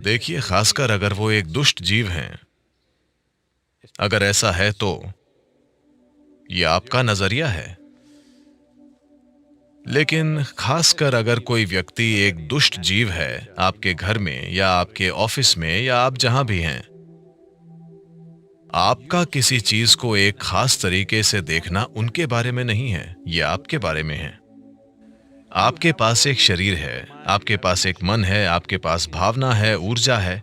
देखिए, खासकर अगर वो एक दुष्ट जीव हैं, अगर ऐसा है तो ये आपका नजरिया है। लेकिन खासकर अगर कोई व्यक्ति एक दुष्ट जीव है आपके घर में या आपके ऑफिस में या आप जहां भी हैं, आपका किसी चीज को एक खास तरीके से देखना उनके बारे में नहीं है, ये आपके बारे में है। आपके पास एक शरीर है, आपके पास एक मन है, आपके पास भावना है, ऊर्जा है।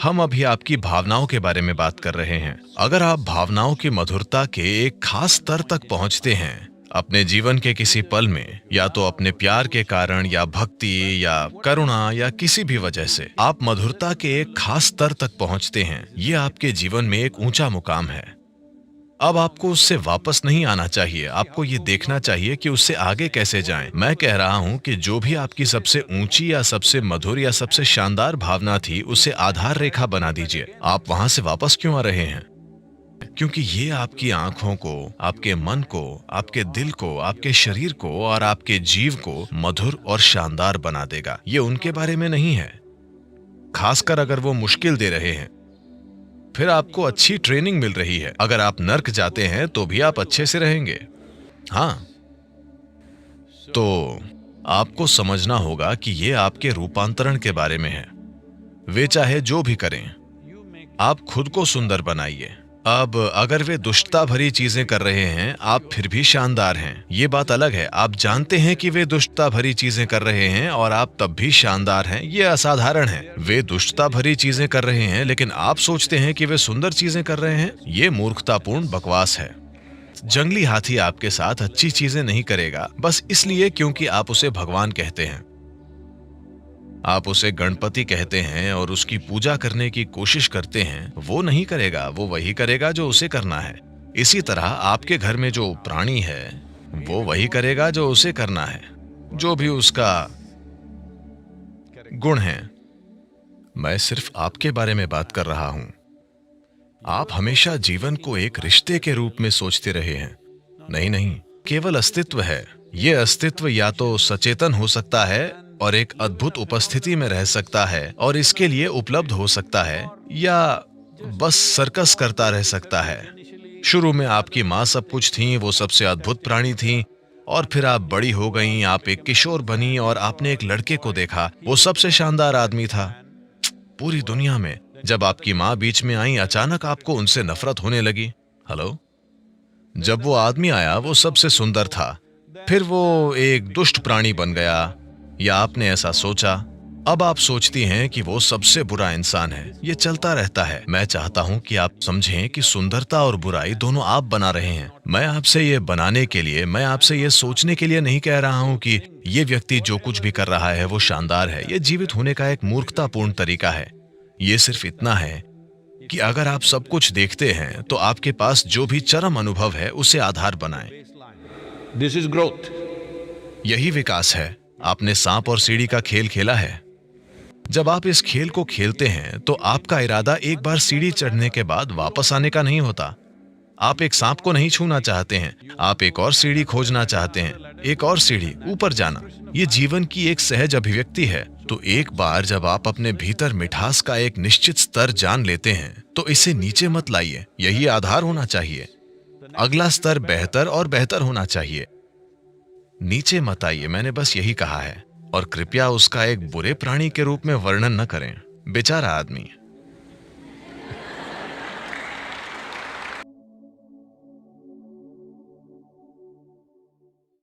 हम अभी आपकी भावनाओं के बारे में बात कर रहे हैं। अगर आप भावनाओं की मधुरता के एक खास स्तर तक पहुंचते हैं अपने जीवन के किसी पल में, या तो अपने प्यार के कारण या भक्ति या करुणा या किसी भी वजह से आप मधुरता के एक खास स्तर तक पहुंचते हैं, ये आपके जीवन में एक ऊंचा मुकाम है। अब आपको उससे वापस नहीं आना चाहिए, आपको ये देखना चाहिए कि उससे आगे कैसे जाएं। मैं कह रहा हूं कि जो भी आपकी सबसे ऊंची या सबसे मधुर या सबसे शानदार भावना थी, उसे आधार रेखा बना दीजिए। आप वहां से वापस क्यों आ रहे हैं? क्योंकि ये आपकी आंखों को, आपके मन को, आपके दिल को, आपके शरीर को और आपके जीव को मधुर और शानदार बना देगा। ये उनके बारे में नहीं है। खासकर अगर वो मुश्किल दे रहे हैं, फिर आपको अच्छी ट्रेनिंग मिल रही है। अगर आप नर्क जाते हैं तो भी आप अच्छे से रहेंगे। हाँ, तो आपको समझना होगा कि ये आपके रूपांतरण के बारे में है। वे चाहे जो भी करें, आप खुद को सुंदर बनाइए। अब अगर वे दुष्टता भरी चीजें कर रहे हैं, आप फिर भी शानदार हैं। ये बात अलग है। आप जानते हैं कि वे दुष्टता भरी चीजें कर रहे हैं और आप तब भी शानदार हैं। ये असाधारण है। वे दुष्टता भरी चीजें कर रहे हैं लेकिन आप सोचते हैं कि वे सुंदर चीजें कर रहे हैं। ये मूर्खतापूर्ण बकवास है। जंगली हाथी आपके साथ अच्छी चीजें नहीं करेगा बस इसलिए क्योंकि आप उसे भगवान कहते हैं, आप उसे गणपति कहते हैं और उसकी पूजा करने की कोशिश करते हैं। वो नहीं करेगा, वो वही करेगा जो उसे करना है। इसी तरह आपके घर में जो प्राणी है, वो वही करेगा जो उसे करना है, जो भी उसका गुण है। मैं सिर्फ आपके बारे में बात कर रहा हूं। आप हमेशा जीवन को एक रिश्ते के रूप में सोचते रहे हैं। नहीं नहीं, केवल अस्तित्व है। यह अस्तित्व या तो सचेतन हो सकता है और एक अद्भुत उपस्थिति में रह सकता है और इसके लिए उपलब्ध हो सकता है, या बस सर्कस करता रह सकता है। शुरू में आपकी माँ सब कुछ थी, वो सबसे अद्भुत प्राणी थी, और फिर आप बड़ी हो गईं, आप एक किशोर बनी और आपने एक लड़के को देखा, वो सबसे शानदार आदमी था पूरी दुनिया में। जब आपकी माँ बीच में आई, अचानक आपको उनसे नफरत होने लगी। हेलो, जब वो आदमी आया वो सबसे सुंदर था, फिर वो एक दुष्ट प्राणी बन गया, या आपने ऐसा सोचा। अब आप सोचती हैं कि वो सबसे बुरा इंसान है। ये चलता रहता है। मैं चाहता हूं कि आप समझें कि सुंदरता और बुराई दोनों आप बना रहे हैं। मैं आपसे ये बनाने के लिए, मैं आपसे ये सोचने के लिए नहीं कह रहा हूं कि ये व्यक्ति जो कुछ भी कर रहा है वो शानदार है। ये जीवित होने का एक मूर्खतापूर्ण तरीका है। ये सिर्फ इतना है कि अगर आप सब कुछ देखते हैं तो आपके पास जो भी चरम अनुभव है उसे आधार बनाएं। This is growth. यही विकास है। आपने सांप और सीढ़ी का खेल खेला है। जब आप इस खेल को खेलते हैं तो आपका इरादा एक बार सीढ़ी चढ़ने के बाद वापस आने का नहीं होता। आप एक सांप को नहीं छूना चाहते हैं, आप एक और सीढ़ी खोजना चाहते हैं, एक और सीढ़ी ऊपर जाना। ये जीवन की एक सहज अभिव्यक्ति है। तो एक बार जब आप अपने भीतर मिठास का एक निश्चित स्तर जान लेते हैं तो इसे नीचे मत लाइए। यही आधार होना चाहिए। अगला स्तर बेहतर और बेहतर होना चाहिए। नीचे मत आइए, मैंने बस यही कहा है। और कृपया उसका एक बुरे प्राणी के रूप में वर्णन न करें। बेचारा आदमी।